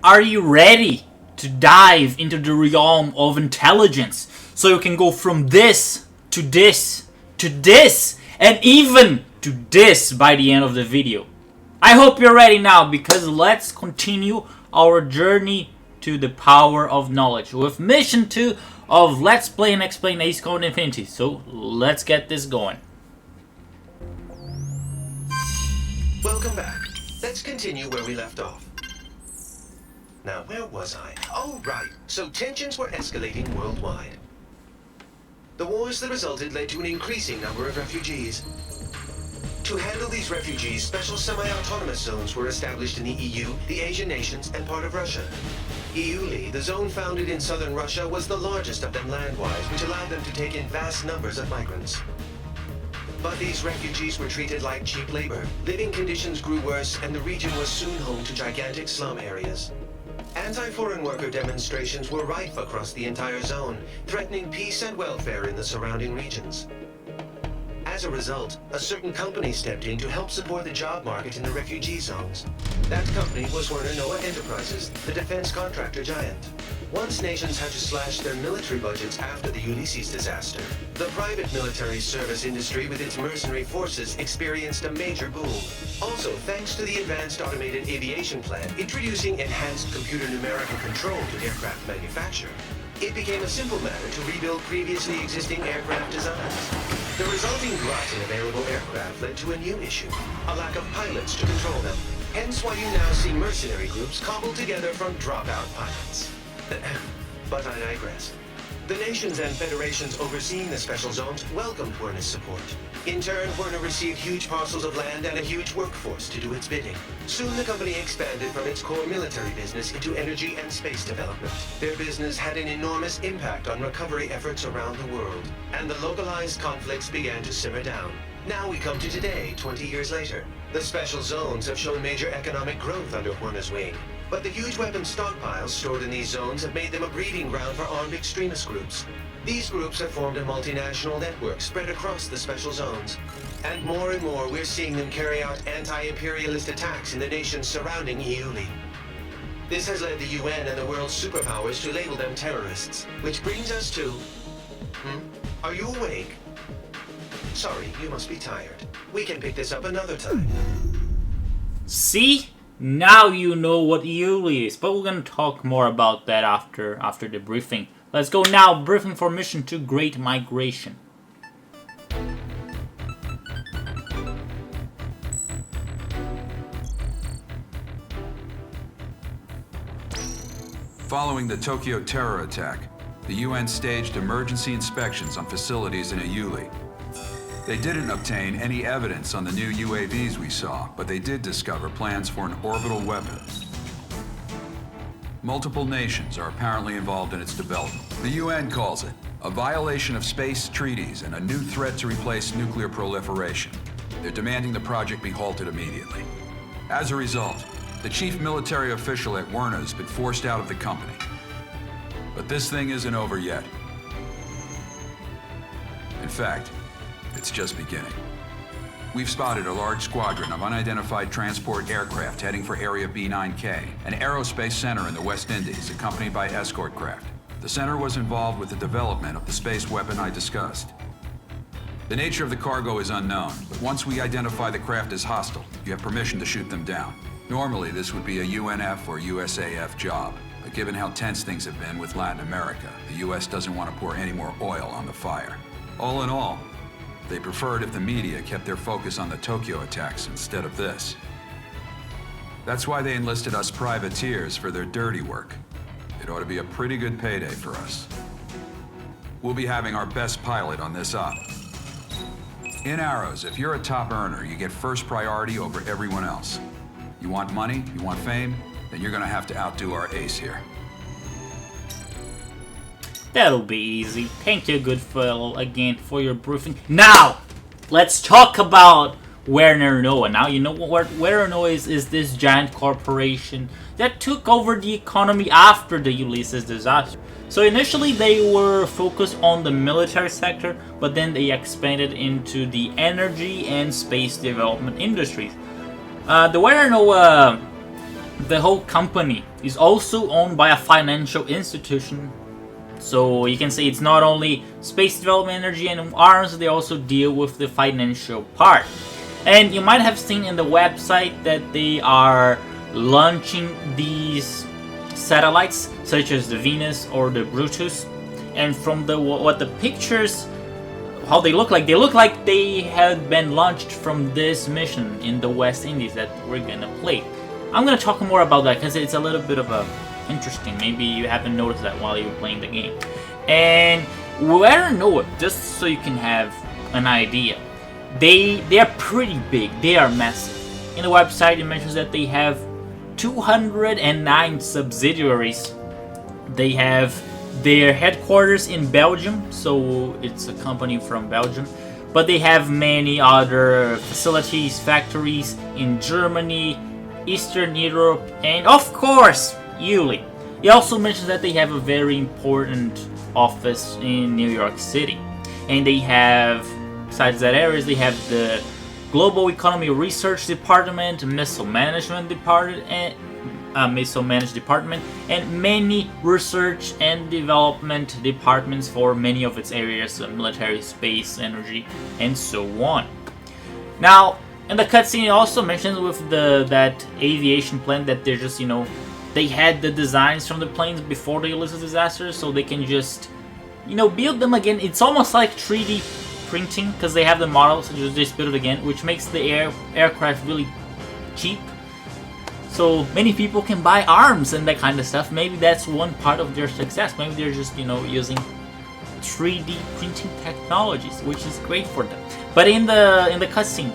Are you ready to dive into the realm of intelligence so you can go from this to this to this and even to this by the end of the video? I hope you're ready now, because let's continue our journey to the power of knowledge with mission 2 of Let's Play and Explain Ace Code Infinity. So let's get this going. Welcome back. Let's continue where we left off. Now, where was I? Oh, right. So tensions were escalating worldwide. The wars that resulted led to an increasing number of refugees. To handle these refugees, special semi-autonomous zones were established in the EU, the Asian nations, and part of Russia. Iyuli, the zone founded in southern Russia, was the largest of them land-wise, which allowed them to take in vast numbers of migrants. But these refugees were treated like cheap labor. Living conditions grew worse, and the region was soon home to gigantic slum areas. Anti-foreign worker demonstrations were rife across the entire zone, threatening peace and welfare in the surrounding regions. As a result, a certain company stepped in to help support the job market in the refugee zones. That company was Wherner Enterprises, the defense contractor giant. Once nations had to slash their military budgets after the Ulysses disaster, the private military service industry with its mercenary forces experienced a major boom. Also, thanks to the Advanced Automated Aviation Plan introducing enhanced computer numerical control to aircraft manufacture, it became a simple matter to rebuild previously existing aircraft designs. The resulting glut in available aircraft led to a new issue, a lack of pilots to control them. Hence why you now see mercenary groups cobbled together from dropout pilots. But I digress. The nations and federations overseeing the special zones welcomed Wherner's support. In turn, Wherner received huge parcels of land and a huge workforce to do its bidding. Soon the company expanded from its core military business into energy and space development. Their business had an enormous impact on recovery efforts around the world, and the localized conflicts began to simmer down. Now we come to today, 20 years later. The special zones have shown major economic growth under Wherner's wing. But the huge weapons stockpiles stored in these zones have made them a breeding ground for armed extremist groups. These groups have formed a multinational network spread across the special zones. And more we're seeing them carry out anti-imperialist attacks in the nations surrounding Iyuli. This has led the UN and the world's superpowers to label them terrorists. Which brings us to... Are you awake? Sorry, you must be tired. We can pick this up another time. See? Now you know what Iyuli is, but we're gonna talk more about that after the briefing. Let's go now, briefing for mission 2, Great Migration. Following the Tokyo terror attack, the UN staged emergency inspections on facilities in Iyuli. They didn't obtain any evidence on the new UAVs we saw, but they did discover plans for an orbital weapon. Multiple nations are apparently involved in its development. The UN calls it a violation of space treaties and a new threat to replace nuclear proliferation. They're demanding the project be halted immediately. As a result, the chief military official at Wherner has been forced out of the company. But this thing isn't over yet. In fact, it's just beginning. We've spotted a large squadron of unidentified transport aircraft heading for Area B9K, an aerospace center in the West Indies, accompanied by escort craft. The center was involved with the development of the space weapon I discussed. The nature of the cargo is unknown, but once we identify the craft as hostile, you have permission to shoot them down. Normally, this would be a UNF or USAF job, but given how tense things have been with Latin America, the US doesn't want to pour any more oil on the fire. All in all, they preferred if the media kept their focus on the Tokyo attacks instead of this. That's why they enlisted us privateers for their dirty work. It ought to be a pretty good payday for us. We'll be having our best pilot on this op. In Arrows, if you're a top earner, you get first priority over everyone else. You want money, you want fame, then you're gonna have to outdo our ace here. That'll be easy. Thank you, good fellow, again for your briefing. Now, let's talk about Wherner. Now, you know what Wherner is this giant corporation that took over the economy after the Ulysses disaster. So initially they were focused on the military sector, but then they expanded into the energy and space development industries. The Wherner the whole company is also owned by a financial institution. So you can say it's not only space development, energy, and arms, they also deal with the financial part. And you might have seen in the website that they are launching these satellites, such as the Venus or the Brutus. And from what the pictures, how they look like they had been launched from this mission in the West Indies that we're gonna play. I'm gonna talk more about that because it's a little bit of a interesting. Maybe you haven't noticed that while you're playing the game. And Wherner, just so you can have an idea, they are pretty big. They are massive. In the website, it mentions that they have 209 subsidiaries. They have their headquarters in Belgium, so it's a company from Belgium. But they have many other facilities, factories in Germany, Eastern Europe, and of course, Iyuli. He also mentions that they have a very important office in New York City. And they have, besides that areas, they have the Global Economy Research Department, Missile Management Department, and many research and development departments for many of its areas, military, space, energy, and so on. Now, in the cutscene, it also mentions with that aviation plane that they're just, they had the designs from the planes before the Ulysses disaster, so they can just, build them again. It's almost like 3D printing, because they have the models, so just build it again, which makes the aircraft really cheap. So many people can buy arms and that kind of stuff. Maybe that's one part of their success. Maybe they're just, using 3D printing technologies, which is great for them. But in the cutscene,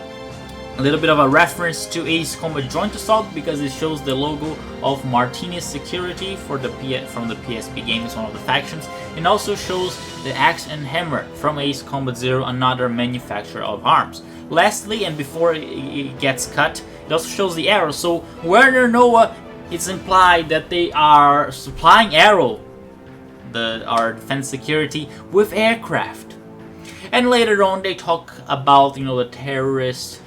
a little bit of a reference to Ace Combat Joint Assault, because it shows the logo of Martinez Security from the PSP game. It's one of the factions. It also shows the Axe and Hammer from Ace Combat Zero, another manufacturer of arms. Lastly, and before it gets cut, it also shows the arrow. So Wherner, it's implied that they are supplying Arrow, our defense security, with aircraft. And later on, they talk about the terrorist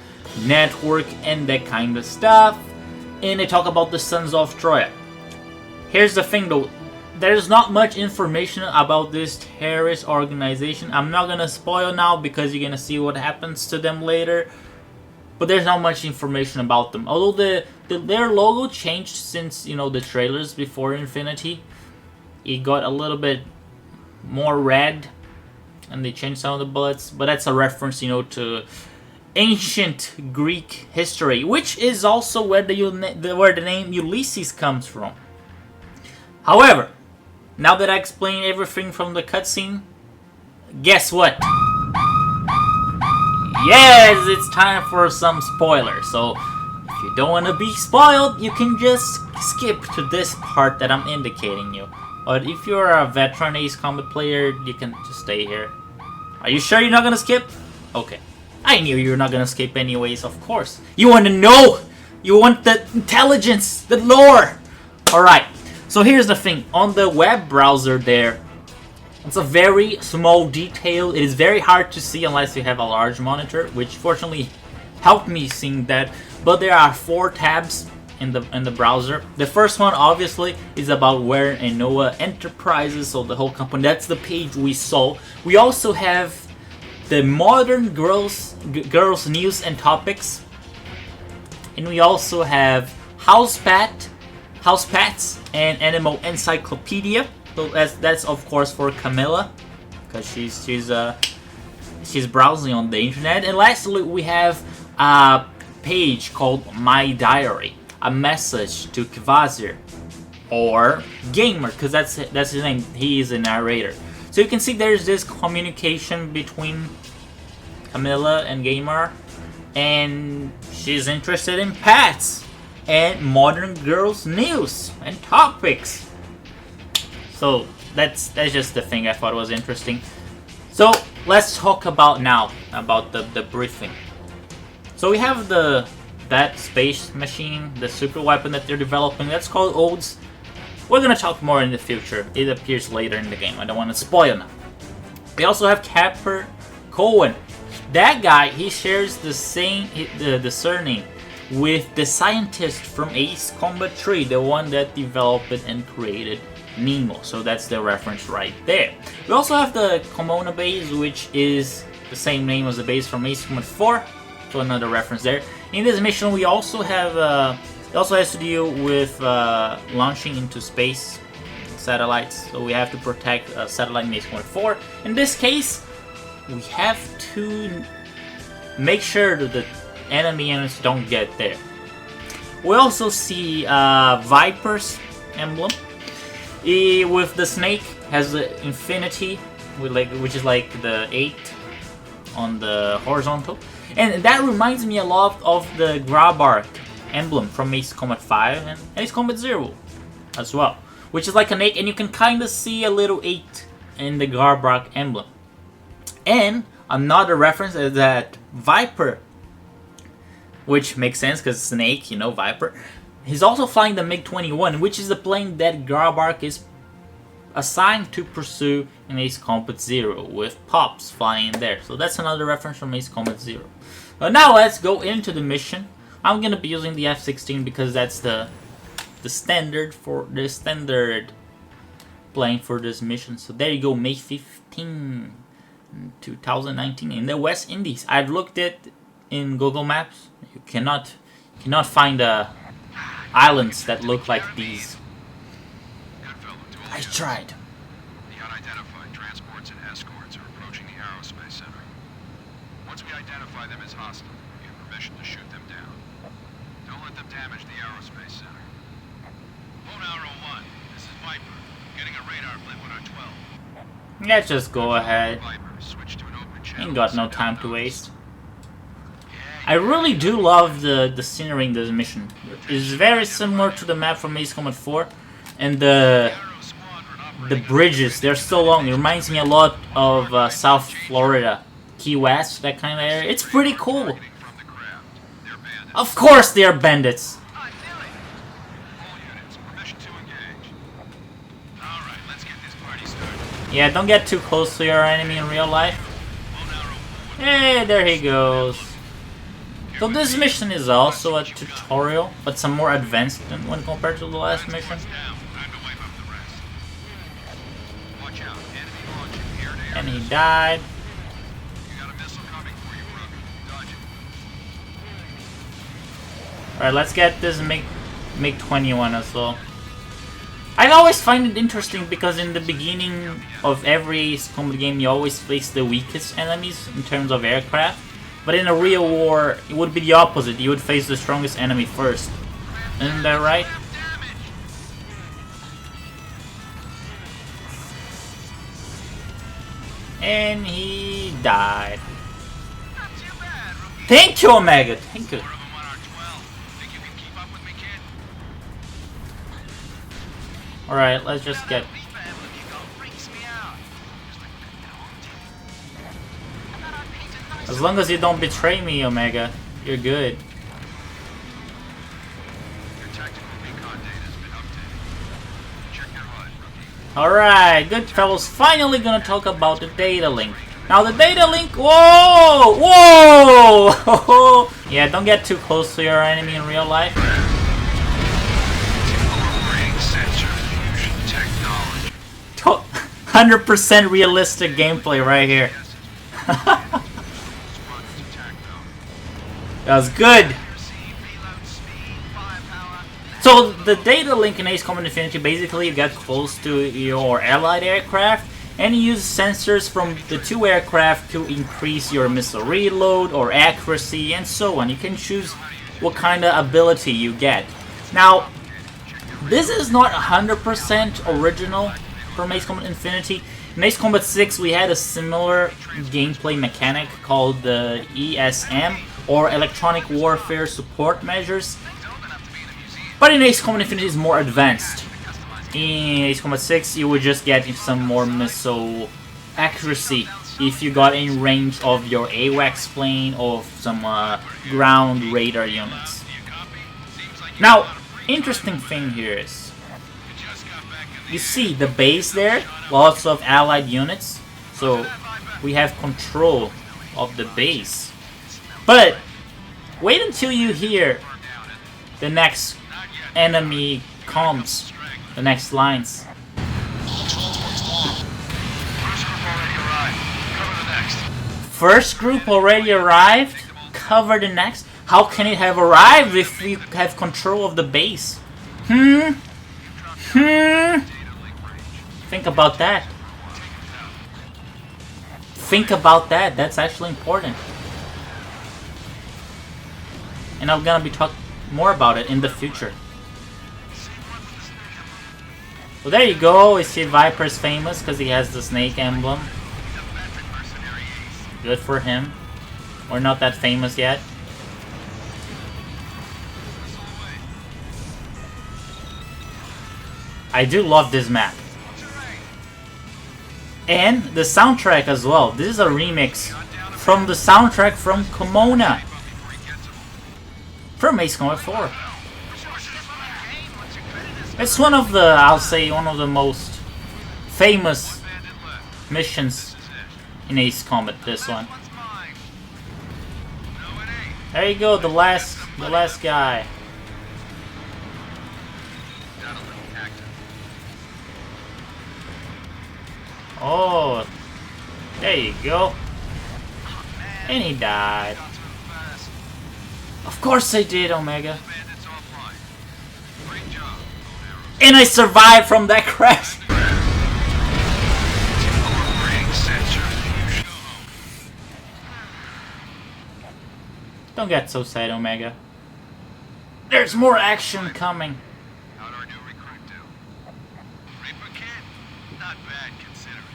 network and that kind of stuff, and they talk about the Sons of Troya. Here's the thing though, there's not much information about this terrorist organization. I'm not gonna spoil now because you're gonna see what happens to them later, but there's not much information about them. Although their logo changed since the trailers before Infinity. It got a little bit more red and they changed some of the bullets, but that's a reference to ancient Greek history, which is also where the name Ulysses comes from. However, now that I explained everything from the cutscene, guess what? Yes, it's time for some spoilers. So if you don't want to be spoiled, you can just skip to this part that I'm indicating you. But if you're a veteran Ace Combat player, you can just stay here. Are you sure you're not gonna skip? Okay. I knew you were not gonna skip anyways, of course. You want to know! You want the intelligence, the lore! Alright, so here's the thing. On the web browser there, it's a very small detail. It is very hard to see unless you have a large monitor, which fortunately helped me seeing that. But there are 4 tabs in the browser. The first one, obviously, is about Wherner Enterprises, so the whole company. That's the page we saw. We also have the Modern Girls News and Topics, and we also have House Pets and Animal Encyclopedia. So that's of course for Camilla, because she's browsing on the internet. And lastly, we have a page called My Diary, a message to Kvasir, or Gamer, because that's his name. He is a narrator. So you can see there's this communication between Camilla and Gamer, and she's interested in pets and modern girls news and topics. So that's just the thing I thought was interesting. So let's talk about the briefing. So we have that space machine, the super weapon that they're developing. That's called Odes. We're gonna talk more in the future. It appears later in the game. I don't want to spoil now. We also have Kacker Cohen. That guy, he shares the same the surname with the scientist from Ace Combat 3, the one that developed and created Nemo. So that's the reference right there. We also have the Komona base, which is the same name as the base from Ace Combat 4. So another reference there. In this mission, we also have it also has to deal with launching into space satellites. So we have to protect a satellite in Ace Combat 4. In this case, we have to make sure that the enemy units don't get there. We also see Viper's emblem. With the snake has the infinity, which is like the 8 on the horizontal, and that reminds me a lot of the Grabark emblem from Ace Combat 5 and Ace Combat 0 as well, which is like an 8, and you can kind of see a little 8 in the Grabark emblem. And another reference is that Viper, which makes sense because snake, you know, Viper. He's also flying the MiG-21, which is the plane that Grabark is assigned to pursue in Ace Combat 0, with Pops flying there. So that's another reference from Ace Combat 0. Now let's go into the mission. I'm gonna be using the F-16 because that's the standard plane for this mission. So there you go, May 15, 2019 in the West Indies. I've looked at in Google Maps. You cannot find islands that look like these. I tried. The unidentified transports and escorts are approaching the aerospace center. Once we identify them as hostile, we have permission to shoot them down. Don't let them damage the aerospace center. Lone Arrow 1, this is Viper. Getting a radar blip on our 12. Let's just go ahead. Viper, switch to an open channel. Ain't got no time to waste. I really do love the scenery in this mission. It's very similar to the map from Ace Combat 4, and the bridges, they're so long. It reminds me a lot of South Florida, Key West, that kind of area. It's pretty cool. Of course they are bandits. Yeah, don't get too close to your enemy in real life. Hey, there he goes. So this mission is also a tutorial, but some more advanced than when compared to the last mission. And he died. Alright, let's get this MiG-21 as well. I always find it interesting because in the beginning of every Ace Combat game you always face the weakest enemies in terms of aircraft. But in a real war, it would be the opposite. You would face the strongest enemy first. Isn't that right? And he died. Thank you, Omega. Thank you. Alright, let's just get... As long as you don't betray me, Omega, you're good. Alright, good fellows, finally gonna talk about the data link. Now the data link, whoa! Whoa! Yeah, don't get too close to your enemy in real life. 100% realistic gameplay right here. That was good. So the data link in Ace Combat Infinity, basically you get close to your allied aircraft and you use sensors from the two aircraft to increase your missile reload or accuracy and so on. You can choose what kind of ability you get. Now, this is not 100% original from Ace Combat Infinity. In Ace Combat 6 we had a similar gameplay mechanic called the ESM, or Electronic Warfare Support Measures. But in Ace Combat Infinity is more advanced. In Ace Combat 6 you would just get some more missile accuracy if you got in range of your AWACS plane or some ground radar units. Now, interesting thing here is, you see the base there, lots of allied units, so we have control of the base. But wait until you hear the next enemy comes. The next lines. First group already arrived? Cover the next? How can it have arrived if we have control of the base? Think about that. Think about that. That's actually important. And I'm gonna be talking more about it in the future. Well, there you go. You see Viper's famous because he has the snake emblem. Good for him. We're not that famous yet. I do love this map. And the soundtrack as well. This is a remix from the soundtrack from Kimona. From Ace Combat 4. It's one of the, I'll say, one of the most famous missions in Ace Combat, this one. There you go, the last guy. Oh, there you go. And he died. Of course I did, Omega. And I survived from that crash. Don't get so sad, Omega. There's more action coming. How'd our new recruit do? Reaper kid? Not bad considering.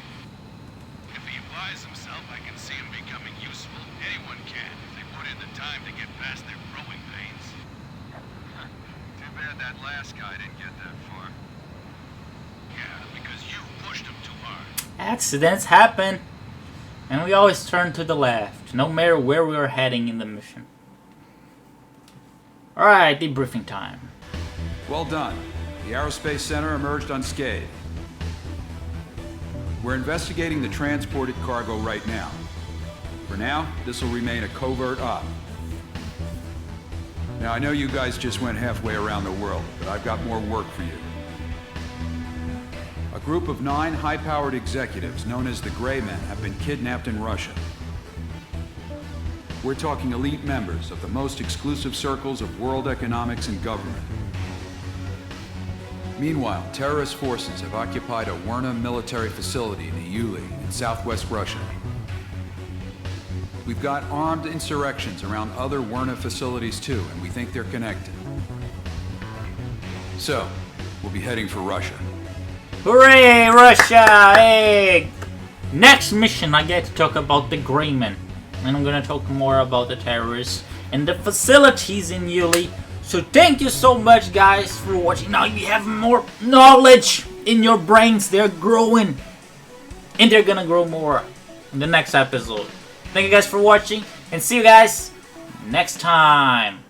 If he applies himself, I can see him becoming useful. Anyone can, if they put in the time to get past their growing pains. Too bad that last guy didn't get that far. Yeah, because you pushed him too hard. Accidents happen. And we always turn to the left, no matter where we are heading in the mission. Alright, debriefing time. Well done. The Aerospace Center emerged unscathed. We're investigating the transported cargo right now. For now, this will remain a covert op. Now, I know you guys just went halfway around the world, but I've got more work for you. A group of 9 high-powered executives known as the Gray Men have been kidnapped in Russia. We're talking elite members of the most exclusive circles of world economics and government. Meanwhile, terrorist forces have occupied a Wherner military facility in Iyuli in southwest Russia. We've got armed insurrections around other Wherner facilities too, and we think they're connected. So, we'll be heading for Russia. Hooray, Russia! Hey! Next mission, I get to talk about the Gray Men. And I'm gonna talk more about the terrorists and the facilities in Iyuli. So thank you so much, guys, for watching. Now you have more knowledge in your brains. They're growing. And they're gonna grow more in the next episode. Thank you guys for watching. And see you guys next time.